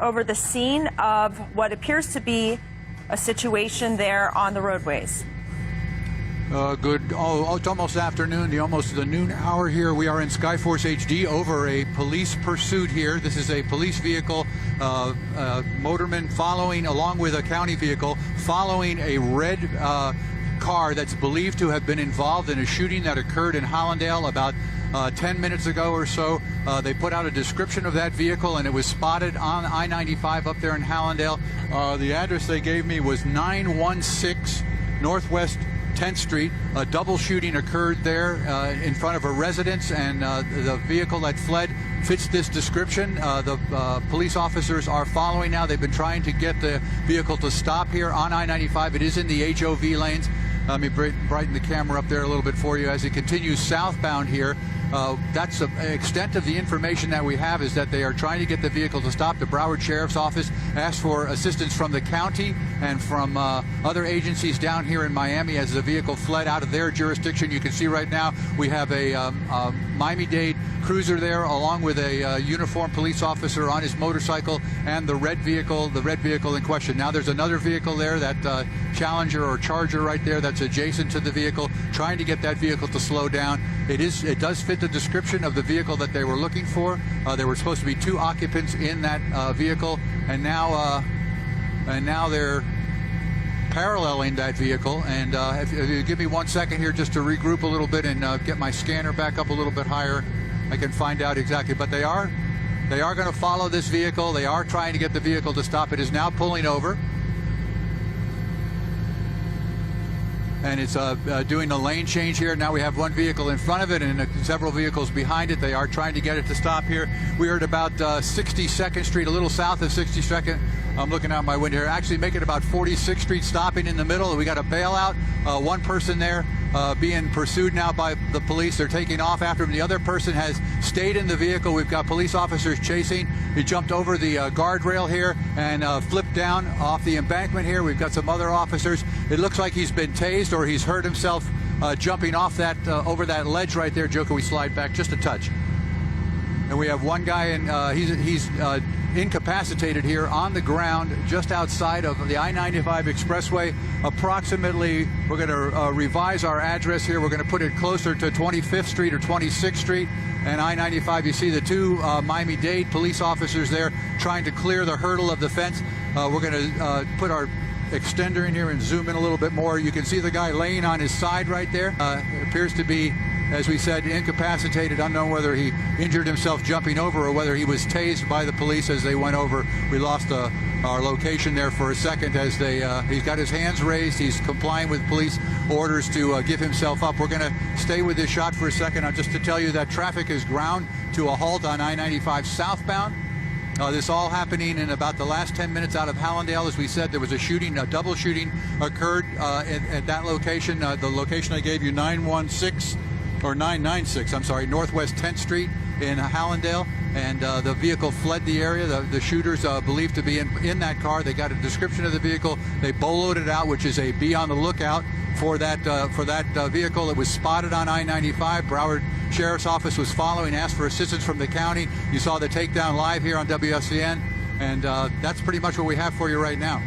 over the scene of what appears to be a situation there on the roadways. It's almost afternoon, almost the noon hour here. We are in Skyforce HD over a police pursuit here. This is a police vehicle, motorman following, along with a county vehicle, following a red car that's believed to have been involved in a shooting that occurred in Hallandale about 10 minutes ago or so. They put out a description of that vehicle, and it was spotted on I-95 up there in Hallandale. The address they gave me was 916 Northwest 10th Street. A double shooting occurred there in front of a residence, and the vehicle that fled fits this description. The police officers are following now. They've been trying to get the vehicle to stop here on I-95. It is in the HOV lanes. Let me brighten the camera up there a little bit for you as it continues southbound here. That's the extent of the information that we have, is that they are trying to get the vehicle to stop. The Broward Sheriff's Office asked for assistance from the county and from other agencies down here in Miami as the vehicle fled out of their jurisdiction. You can see right now we have a Miami Dade cruiser there, along with a uniformed police officer on his motorcycle, and the red vehicle in question. Now there's another vehicle there, that Challenger or Charger right there, that's adjacent to the vehicle, trying to get that vehicle to slow down. It does fit the description of the vehicle that they were looking for. There were supposed to be 2 occupants in that vehicle, and now they're paralleling that vehicle. And if you give me 1 second here just to regroup a little bit and get my scanner back up a little bit higher, I can find out exactly. But they are going to follow this vehicle. They are trying to get the vehicle to stop. It is now pulling over, and it's doing a lane change here. Now we have 1 vehicle in front of it and several vehicles behind it. They are trying to get it to stop here. We are at about 62nd Street, a little south of 62nd. I'm looking out my window here. Actually make it about 46th Street, stopping in the middle. We got a bailout. 1 person there being pursued now by the police. They're taking off after him. The other person has stayed in the vehicle. We've got police officers chasing. He jumped over the guardrail here and flipped down off the embankment here. We've got some other officers. It looks like he's been tased, or he's hurt himself jumping off that over that ledge right there. Joe, can we slide back just a touch? And we have 1 guy, and he's incapacitated here on the ground just outside of the I-95 expressway. Approximately, we're going to revise our address here. We're going to put it closer to 25th Street or 26th Street and I-95. You see the 2 Miami-Dade police officers there trying to clear the hurdle of the fence. We're going to put our extender in here and zoom in a little bit more. You can see the guy laying on his side right there. Appears to be, as we said, incapacitated. Unknown whether he injured himself jumping over or whether he was tased by the police as they went over. We lost our location there for a second as he's got his hands raised. He's complying with police orders to give himself up. We're going to stay with this shot for a second just to tell you that traffic is ground to a halt on I-95 southbound. This all happening in about the last 10 minutes out of Hallandale. As we said, there was a double shooting occurred at that location. The location I gave you, 996 Northwest 10th Street in Hallandale, and the vehicle fled the area. The shooters believed to be in that car. They got a description of the vehicle. They boloed it out, which is a be on the lookout for that vehicle. It was spotted on I-95. Broward Sheriff's Office was following, asked for assistance from the county. You saw the takedown live here on WSCN, and that's pretty much what we have for you right now.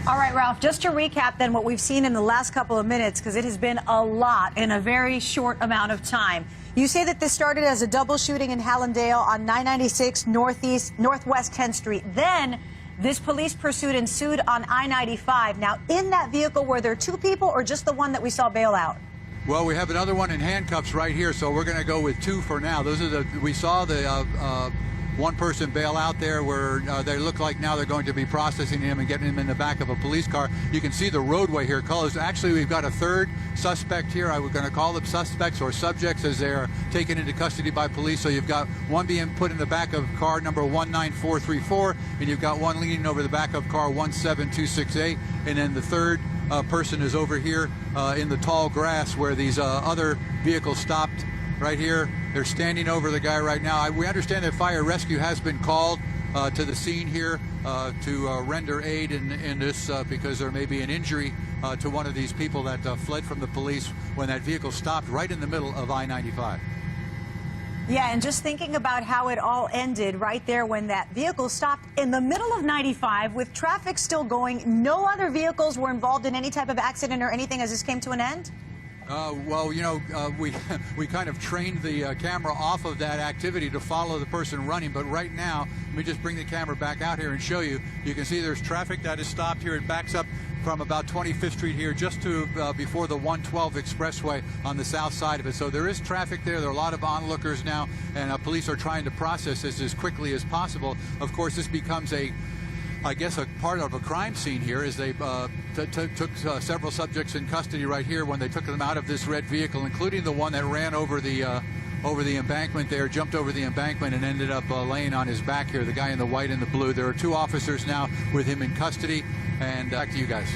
All right, Ralph, just to recap then what we've seen in the last couple of minutes, because it has been a lot in a very short amount of time. You say that this started as a double shooting in Hallandale on 996 Northwest 10th Street. Then this police pursuit ensued on I-95. Now, in that vehicle, were there 2 people or just the one that we saw bail out? Well, we have another one in handcuffs right here, so we're going to go with 2 for now. We saw the 1 person bail out there, where they look like now they're going to be processing him and getting him in the back of a police car. You can see the roadway here closed. Actually, we've got a 3rd suspect here. I was going to call them suspects or subjects as they're taken into custody by police. So you've got 1 being put in the back of car number 19434, and you've got 1 leaning over the back of car 17268, and then the 3rd person is over here in the tall grass where these other vehicles stopped. Right here, they're standing over the guy right now. We understand that fire rescue has been called to the scene here to render aid in this because there may be an injury to one of these people that fled from the police when that vehicle stopped right in the middle of I-95. Yeah, and just thinking about how it all ended right there when that vehicle stopped in the middle of 95 with traffic still going. No other vehicles were involved in any type of accident or anything as this came to an end? Well, you know, we kind of trained the camera off of that activity to follow the person running, but right now, let me just bring the camera back out here and show you. You can see there's traffic that is stopped here. It backs up from about 25th Street here just to before the 112 expressway on the south side of it. So there is traffic there. There are a lot of onlookers now, and police are trying to process this as quickly as possible. Of course, this becomes I guess a part of a crime scene here as they took several subjects in custody right here when they took them out of this red vehicle, including the one that ran over the embankment there, jumped over the embankment and ended up laying on his back here, the guy in the white and the blue. There are 2 officers now with him in custody. And back to you guys.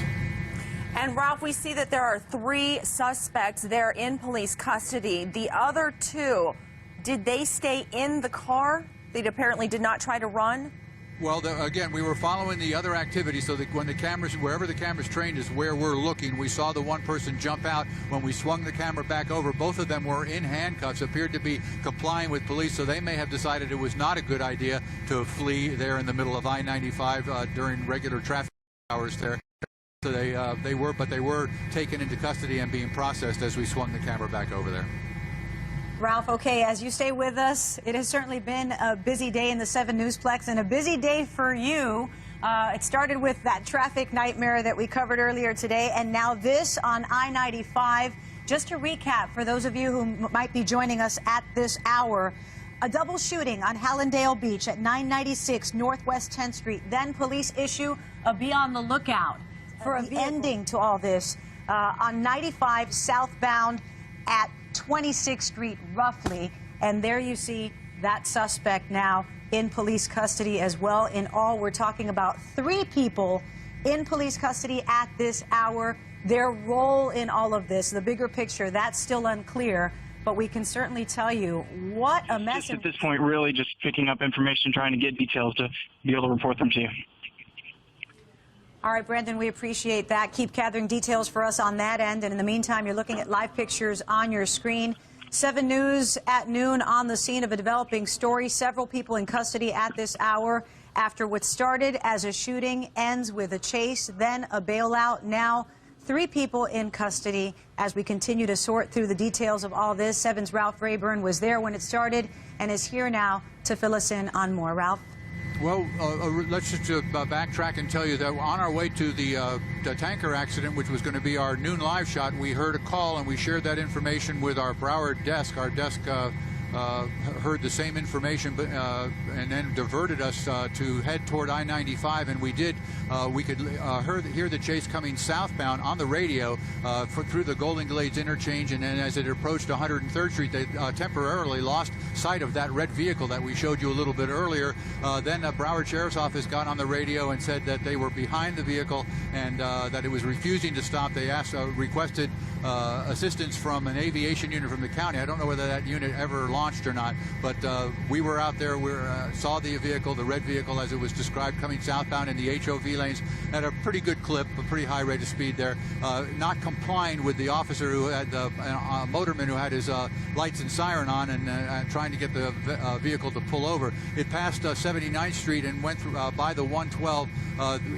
And Ralph, we see that there are 3 suspects there in police custody. The other 2, did they stay in the car? They apparently did not try to run? Well, again, we were following the other activity, so that when the cameras, wherever the camera's trained is where we're looking. We saw the one person jump out. When we swung the camera back over, both of them were in handcuffs, appeared to be complying with police, so they may have decided it was not a good idea to flee there in the middle of I-95 during regular traffic hours there. So they were taken into custody and being processed as we swung the camera back over there. Ralph, okay, as you stay with us, it has certainly been a busy day in the 7 Newsplex and a busy day for you. It started with that traffic nightmare that we covered earlier today, and now this on I-95. Just to recap, for those of you who might be joining us at this hour, a double shooting on Hallandale Beach at 996 Northwest 10th Street. Then police issue a be on the lookout for an ending to all this on 95 southbound at 26th Street, roughly. And there you see that suspect now in police custody as well. In all, we're talking about 3 people in police custody at this hour. Their role in all of this, the bigger picture, that's still unclear. But we can certainly tell you what a mess. Just at this point, really just picking up information, trying to get details to be able to report them to you. All right, Brandon, we appreciate that. Keep gathering details for us on that end. And in the meantime, you're looking at live pictures on your screen. 7 News at noon on the scene of a developing story. Several people in custody at this hour after what started as a shooting ends with a chase, then a bailout. Now 3 people in custody as we continue to sort through the details of all this. 7's Ralph Rayburn was there when it started and is here now to fill us in on more. Ralph? Well, let's just backtrack and tell you that on our way to the tanker accident, which was going to be our noon live shot, we heard a call and we shared that information with our Broward desk. Our desk heard the same information, but and then diverted us to head toward I-95, and we did. We could hear the chase coming southbound on the radio through the Golden Glades interchange, and then as it approached 103rd Street, they temporarily lost sight of that red vehicle that we showed you a little bit earlier. Then Broward Sheriff's Office got on the radio and said that they were behind the vehicle and that it was refusing to stop. They requested assistance from an aviation unit from the county. I don't know whether that unit ever launched or not, but we were out there. We saw the vehicle, the red vehicle as it was described, coming southbound in the HOV lanes at a pretty good clip, a pretty high rate of speed there, not complying with the officer who had the motorman who had his lights and siren on and trying to get the vehicle to pull over. It passed 79th Street and went through, by the 112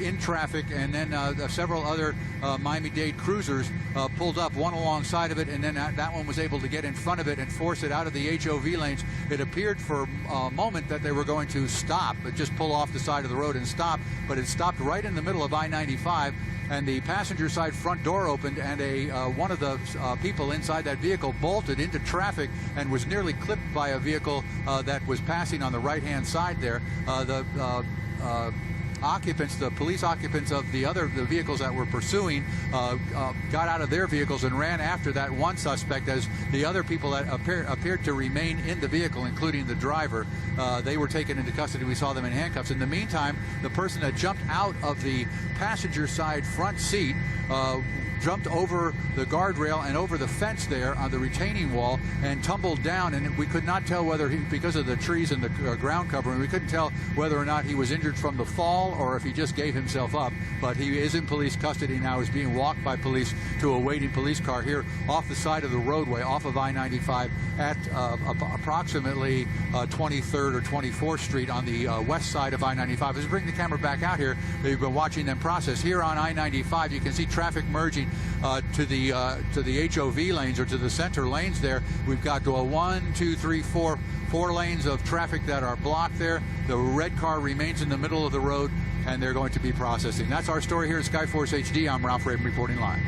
in traffic, and then several other Miami Dade cruisers pulled up, one alongside of it, and then that one was able to get in front of it and force it out of the HOV lanes. It appeared for a moment that they were going to stop, just pull off the side of the road and stop, but it stopped right in the middle of I-95, and the passenger side front door opened, and one of the people inside that vehicle bolted into traffic and was nearly clipped by a vehicle that was passing on the right-hand side there. The police occupants of the vehicles that were pursuing got out of their vehicles and ran after that one suspect, as the other people that appeared to remain in the vehicle, including the driver, they were taken into custody. We saw them in handcuffs. In the meantime, the person that jumped out of the passenger side front seat jumped over the guardrail and over the fence there on the retaining wall and tumbled down, and we could not tell whether he, because of the trees and the ground covering, we couldn't tell whether or not he was injured from the fall or if he just gave himself up. But he is in police custody now. He's being walked by police to a waiting police car here off the side of the roadway, off of I-95 at approximately 23rd or 24th Street on the west side of I-95. As we bring the camera back out here, they've been watching them process. Here on I-95, you can see traffic merging to the HOV lanes, or to the center lanes there. We've got 4 lanes of traffic that are blocked there. The red car remains in the middle of the road, and they're going to be processing. That's our story here at Skyforce HD. I'm Ralph Raven reporting live.